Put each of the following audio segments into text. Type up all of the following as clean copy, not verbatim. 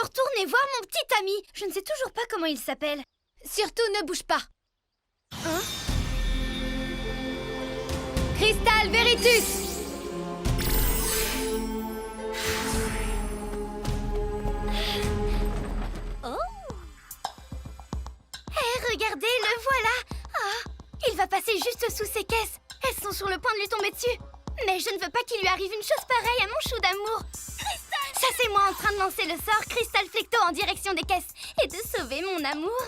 retourner voir mon petit ami. Je ne sais toujours pas comment il s'appelle. Surtout ne bouge pas. Hein? Crystal Veritus! Regardez, le voilà. Ah, il va passer juste sous ces caisses. Elles sont sur le point de lui tomber dessus. Mais je ne veux pas qu'il lui arrive une chose pareille à mon chou d'amour. Crystal! Ça, c'est moi en train de lancer le sort Crystal Flecto en direction des caisses et de sauver mon amour.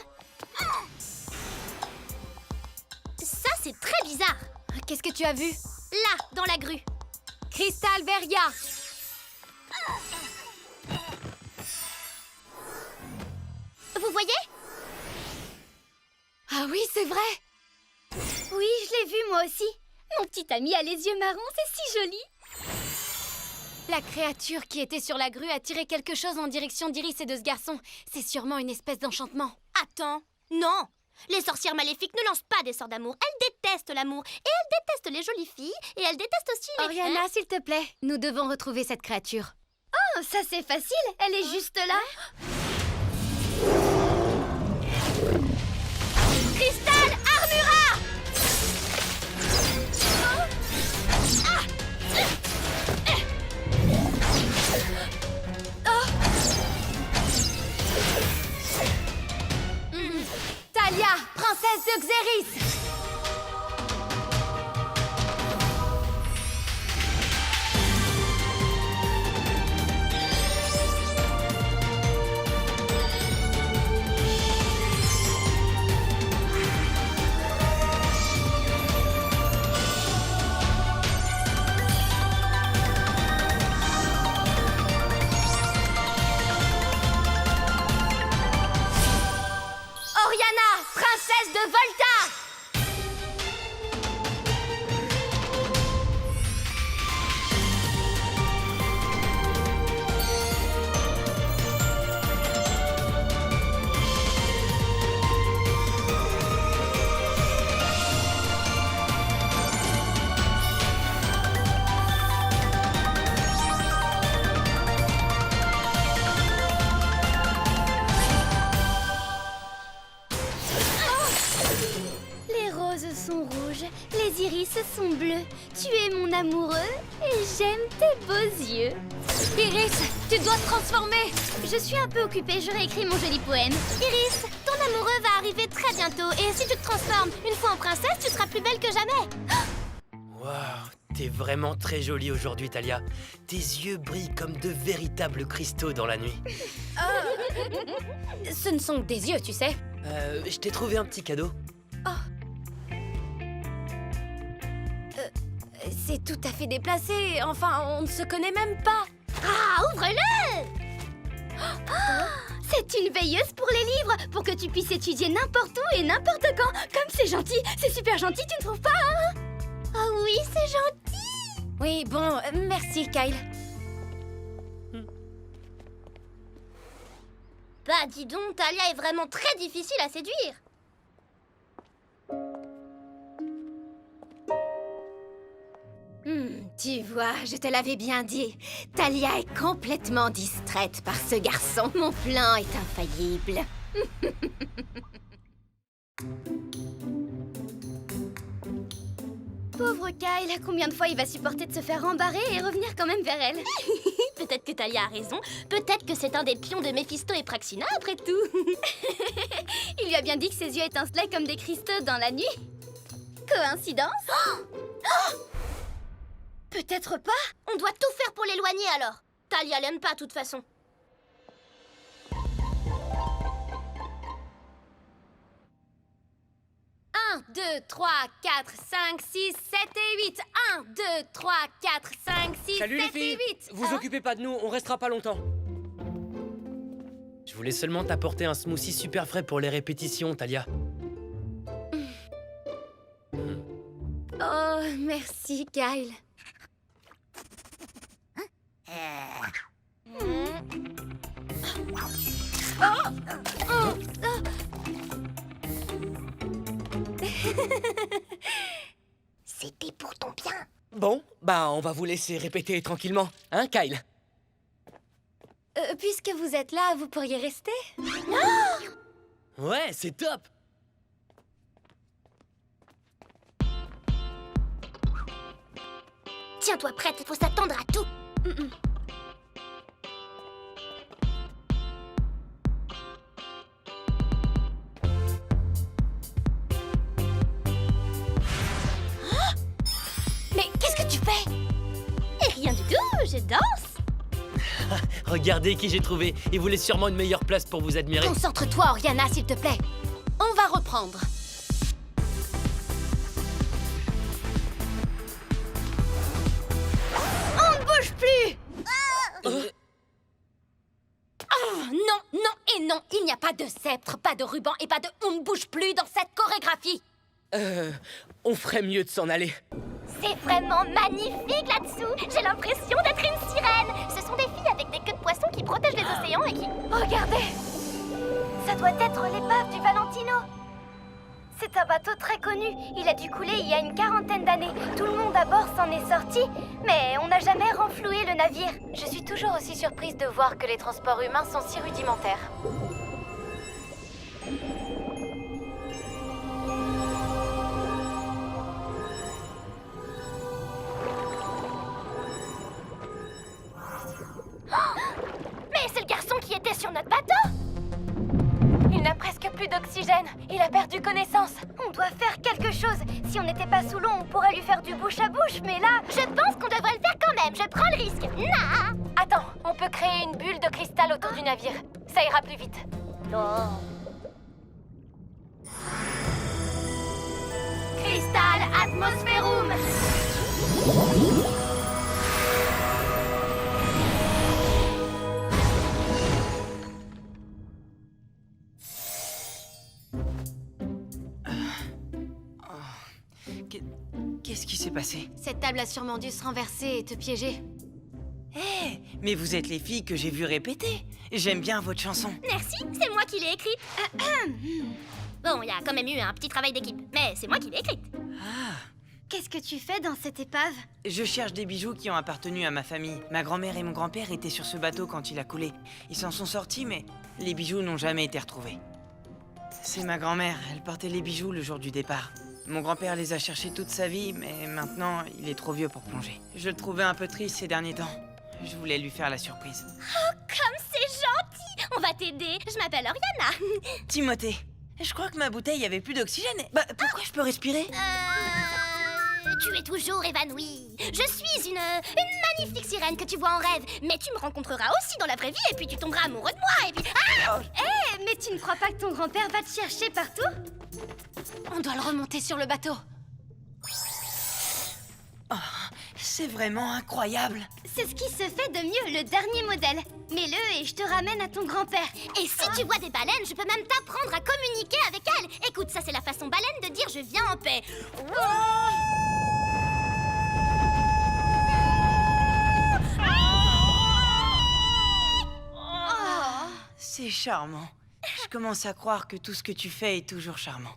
Ça, c'est très bizarre. Qu'est-ce que tu as vu? Là, dans la grue. Crystal Veria! Vous voyez? Ah oui, c'est vrai! Oui, je l'ai vu moi aussi. Mon petit ami a les yeux marrons, c'est si joli. La créature qui était sur la grue a tiré quelque chose en direction d'Iris et de ce garçon. C'est sûrement une espèce d'enchantement. Attends, non! Les sorcières maléfiques ne lancent pas des sorts d'amour. Elles détestent l'amour. Et elles détestent les jolies filles. Et elles détestent aussi les... Oriana, s'il te plaît, nous devons retrouver cette créature. Oh, ça c'est facile. Elle est juste là. Crystal Armura! Thalia, princesse de Xéris! Oriana, princesse de Volta! Les roses sont rouges, les iris sont bleus. Tu es mon amoureux et j'aime tes beaux yeux. Iris, tu dois te transformer! Je suis un peu occupée, je réécris mon joli poème. Iris, ton amoureux va arriver très bientôt et si tu te transformes une fois en princesse, tu seras plus belle que jamais. Waouh, t'es vraiment très jolie aujourd'hui, Thalia. Tes yeux brillent comme de véritables cristaux dans la nuit. Ce ne sont que des yeux, tu sais. Je t'ai trouvé un petit cadeau. C'est tout à fait déplacé. Enfin, on ne se connaît même pas. Ah, ouvre-le! C'est une veilleuse pour les livres, pour que tu puisses étudier n'importe où et n'importe quand. Comme c'est gentil, c'est super gentil, tu ne trouves pas, hein? Oh oui, c'est gentil! Oui, bon, merci, Kyle. Bah dis donc, Thalia est vraiment très difficile à séduire. Tu vois, je te l'avais bien dit. Thalia est complètement distraite par ce garçon. Mon plan est infaillible. Pauvre Kyle, combien de fois il va supporter de se faire embarrer et revenir quand même vers elle? Peut-être que Thalia a raison, peut-être que c'est un des pions de Méphisto et Praxina après tout. Il lui a bien dit que ses yeux étincelaient comme des cristaux dans la nuit. Coïncidence? Peut-être pas. On doit tout faire pour l'éloigner alors. Thalia l'aime pas de toute façon. Un, 2, 3, 4, 5, 6, 7 et 8. 1, 2, 3, 4, 5, 6, Salut les 7 et filles! 8. Vous occupez pas de nous, on restera pas longtemps. Je voulais seulement t'apporter un smoothie super frais pour les répétitions, Thalia. Oh, merci, Kyle. C'était pour ton bien. Bon, bah on va vous laisser répéter tranquillement, hein, Kyle? Puisque vous êtes là, vous pourriez rester? Ouais, c'est top. Tiens-toi prête, il faut s'attendre à tout. Mais qu'est-ce que tu fais? Et rien du tout, je danse. Regardez qui j'ai trouvé. Il voulait sûrement une meilleure place pour vous admirer. Concentre-toi, Oriana, s'il te plaît. On va reprendre. On ne bouge plus. Oh, non, non et non. Il n'y a pas de sceptre, pas de ruban et pas de on ne bouge plus dans cette chorégraphie. On ferait mieux de s'en aller. C'est vraiment magnifique là-dessous. J'ai l'impression d'être une sirène. Ce sont des filles avec des queues de poisson qui protègent les océans et qui... Regardez. Ça doit être l'épave du Valentino. C'est un bateau très connu. Il a dû couler il y a une 40aine d'années. Tout le monde à bord s'en est sorti, mais on n'a jamais renfloué le navire. Je suis toujours aussi surprise de voir que les transports humains sont si rudimentaires. Mais c'est le garçon qui était sur notre bateau. Il n'a presque plus d'oxygène. Il a perdu connaissance. On doit faire quelque chose. Si on n'était pas sous l'eau, on pourrait lui faire du bouche à bouche, mais là... Je pense qu'on devrait le faire quand même. Je prends le risque. Nah. Attends, on peut créer une bulle de cristal autour du navire. Ça ira plus vite. Crystal Atmospherum. Qu'est-ce qui s'est passé? Cette table a sûrement dû se renverser et te piéger. Hé, mais vous êtes les filles que j'ai vues répéter. J'aime bien votre chanson. Merci, c'est moi qui l'ai écrite. Bon, il y a quand même eu un petit travail d'équipe, mais c'est moi qui l'ai écrite. Ah, Qu'est-ce que tu fais dans cette épave? je cherche des bijoux qui ont appartenu à ma famille. Ma grand-mère et mon grand-père étaient sur ce bateau quand il a coulé. Ils s'en sont sortis, mais les bijoux n'ont jamais été retrouvés. C'est ma grand-mère, elle portait les bijoux le jour du départ. Mon grand-père les a cherchés toute sa vie, mais maintenant, il est trop vieux pour plonger. Je le trouvais un peu triste ces derniers temps. Je voulais lui faire la surprise. Comme c'est gentil. On va t'aider. Je m'appelle Oriana. Timothée, je crois que ma bouteille avait plus d'oxygène. Bah, pourquoi je peux respirer? Tu es toujours évanouie. Je suis une magnifique sirène que tu vois en rêve. Mais tu me rencontreras aussi dans la vraie vie et puis tu tomberas amoureux de moi et puis... Ah! Mais tu ne crois pas que ton grand-père va te chercher partout? On doit le remonter sur le bateau. C'est vraiment incroyable. C'est ce qui se fait de mieux, le dernier modèle. Mets-le et je te ramène à ton grand-père. Et si tu vois des baleines, je peux même t'apprendre à communiquer avec elles. Écoute, ça c'est la façon baleine de dire je viens en paix. C'est charmant. Je commence à croire que tout ce que tu fais est toujours charmant.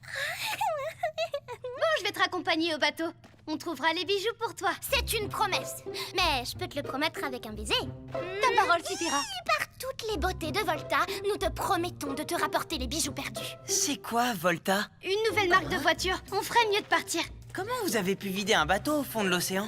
Bon, je vais te raccompagner au bateau. On trouvera les bijoux pour toi. C'est une promesse. Mais je peux te le promettre avec un baiser. Ta parole suffira. Par toutes les beautés de Volta, nous te promettons de te rapporter les bijoux perdus. C'est quoi, Volta? Une nouvelle marque de voiture. On ferait mieux de partir. Comment vous avez pu vider un bateau au fond de l'océan?